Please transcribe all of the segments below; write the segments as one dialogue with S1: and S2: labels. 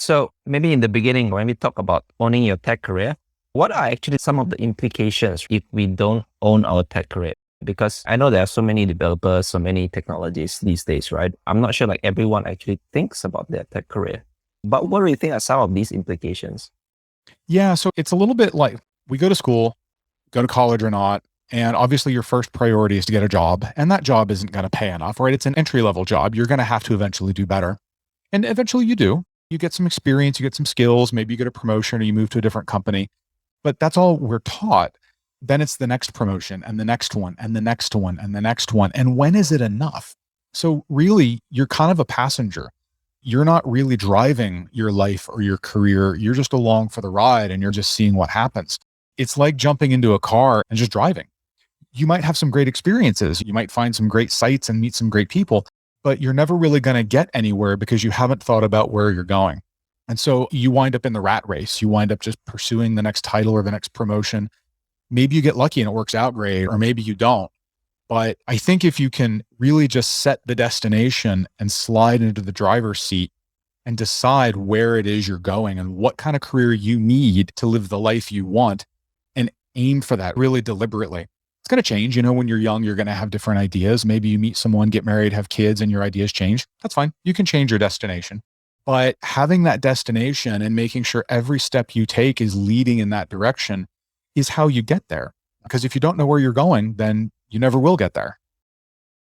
S1: So maybe in the beginning, when we talk about owning your tech career, what are actually some of the implications if we don't own our tech career? Because I know there are so many developers, so many technologies these days, right? I'm not sure like everyone actually thinks about their tech career. But what do you think are some of these implications?
S2: Yeah, so it's a little bit like we go to school, go to college or not, and obviously your first priority is to get a job, and that job isn't going to pay enough, right? It's an entry level job. You're going to have to eventually do better. And eventually you do. You get some experience, you get some skills, maybe you get a promotion or you move to a different company. But that's all we're taught. Then it's the next promotion and the next one and the next one and the next one. And when is it enough? So really, you're kind of a passenger. You're not really driving your life or your career. You're just along for the ride and you're just seeing what happens. It's like jumping into a car and just driving. You might have some great experiences. You might find some great sights and meet some great people, but you're never really going to get anywhere because you haven't thought about where you're going. And so you wind up in the rat race. You wind up just pursuing the next title or the next promotion. Maybe you get lucky and it works out great, or maybe you don't. But I think if you can really just set the destination and slide into the driver's seat and decide where it is you're going and what kind of career you need to live the life you want and aim for that really deliberately. It's going to change. When you're young, you're going to have different ideas. Maybe you meet someone, get married, have kids, and your ideas change. That's fine. You can change your destination. But having that destination and making sure every step you take is leading in that direction is how you get there. Because if you don't know where you're going, then you never will get there.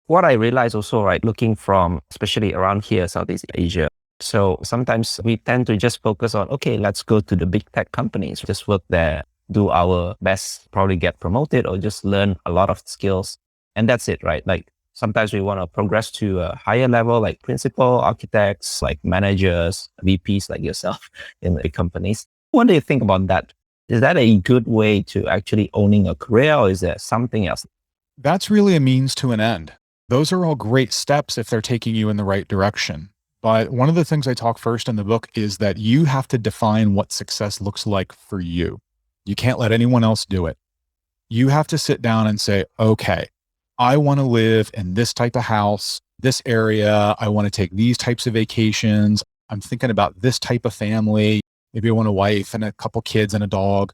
S1: What I realize also, right, looking from, especially around here, Southeast Asia. So sometimes we tend to just focus on, okay, let's go to the big tech companies, just work there, do our best, probably get promoted or just learn a lot of skills. And that's it, right? Like sometimes we want to progress to a higher level, like principal, architects, like managers, VPs like yourself in the big companies. What do you think about that? Is that a good way to actually owning a career, or is there something else?
S2: That's really a means to an end. Those are all great steps if they're taking you in the right direction. But one of the things I talk first in the book is that you have to define what success looks like for you. You can't let anyone else do it. You have to sit down and say, okay, I want to live in this type of house, this area. I want to take these types of vacations. I'm thinking about this type of family. Maybe I want a wife and a couple kids and a dog.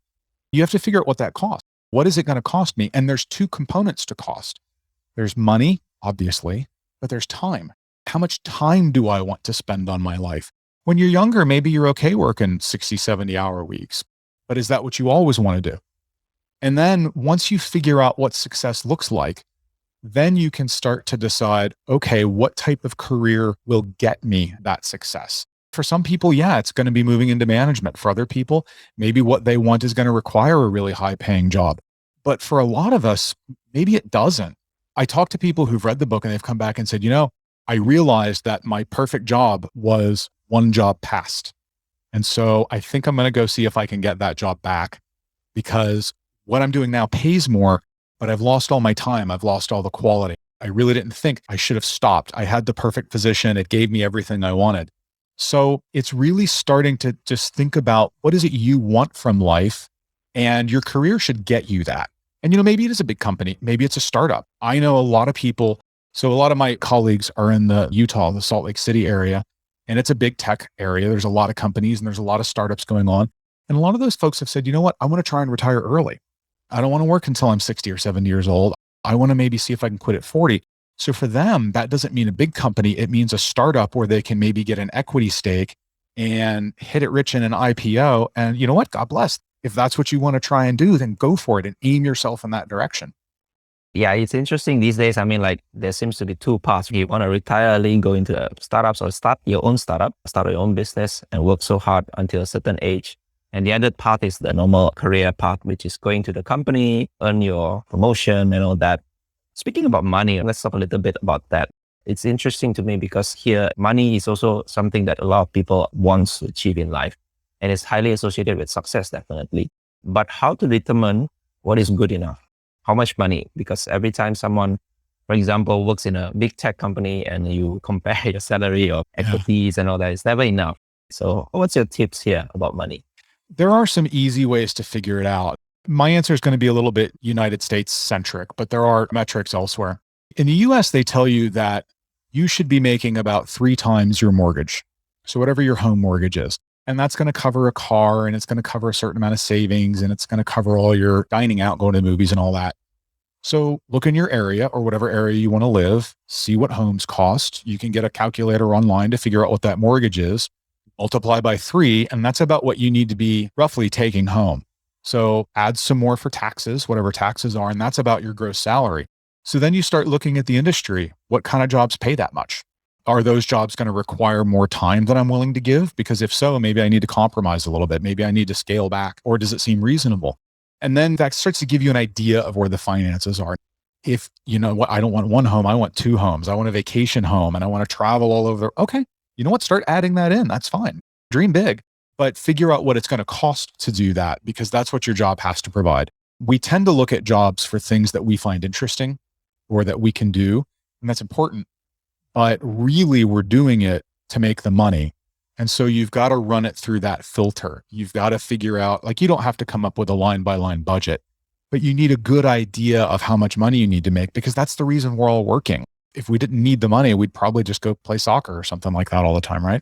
S2: You have to figure out what that costs. What is it going to cost me? And there's two components to cost. There's money, obviously, but there's time. How much time do I want to spend on my life? When you're younger, maybe you're okay working 60, 70-hour weeks, but is that what you always want to do? And then once you figure out what success looks like, then you can start to decide, okay, what type of career will get me that success? For some people, yeah, it's going to be moving into management. For other people, maybe what they want is going to require a really high paying job. But for a lot of us, maybe it doesn't. I talk to people who've read the book and they've come back and said, I realized that my perfect job was one job past. And so I think I'm going to go see if I can get that job back, because what I'm doing now pays more, but I've lost all my time. I've lost all the quality. I really didn't think I should have stopped. I had the perfect position. It gave me everything I wanted. So it's really starting to just think about what is it you want from life, and your career should get you that. And, maybe it is a big company. Maybe it's a startup. I know a lot of people. So a lot of my colleagues are in the Utah, the Salt Lake City area, and it's a big tech area. There's a lot of companies and there's a lot of startups going on. And a lot of those folks have said, you know what? I want to try and retire early. I don't want to work until I'm 60 or 70 years old. I want to maybe see if I can quit at 40. So for them, that doesn't mean a big company. It means a startup where they can maybe get an equity stake and hit it rich in an IPO. And you know what? God bless. If that's what you want to try and do, then go for it and aim yourself in that direction.
S1: Yeah, it's interesting these days. I mean, like there seems to be two paths. You want to retire early, go into startups, or start your own startup, start your own business and work so hard until a certain age. And the other path is the normal career path, which is going to the company, earn your promotion and all that. Speaking about money, let's talk a little bit about that. It's interesting to me because here, money is also something that a lot of people want to achieve in life, and it's highly associated with success, definitely. But how to determine what is good enough? How much money? Because every time someone, for example, works in a big tech company and you compare your salary or equities and all that, it's never enough. So what's your tips here about money?
S2: There are some easy ways to figure it out. My answer is going to be a little bit United States centric, but there are metrics elsewhere. In the US, they tell you that you should be making about 3 times your mortgage. So whatever your home mortgage is. And that's going to cover a car, and it's going to cover a certain amount of savings, and it's going to cover all your dining out, going to the movies and all that. So look in your area or whatever area you want to live, see what homes cost. You can get a calculator online to figure out what that mortgage is, multiply by 3, and that's about what you need to be roughly taking home. So add some more for taxes, whatever taxes are, and that's about your gross salary. So then you start looking at the industry. What kind of jobs pay that much? Are those jobs going to require more time than I'm willing to give? Because if so, maybe I need to compromise a little bit. Maybe I need to scale back, or does it seem reasonable? And then that starts to give you an idea of where the finances are. If you know what, I don't want one home, I want 2 homes. I want a vacation home and I want to travel all over. Okay. You know what? Start adding that in. That's fine. Dream big, but figure out what it's going to cost to do that, because that's what your job has to provide. We tend to look at jobs for things that we find interesting or that we can do, and that's important. But really, we're doing it to make the money. And so you've got to run it through that filter. You've got to figure out, like, you don't have to come up with a line by line budget, but you need a good idea of how much money you need to make, because that's the reason we're all working. If we didn't need the money, we'd probably just go play soccer or something like that all the time, right?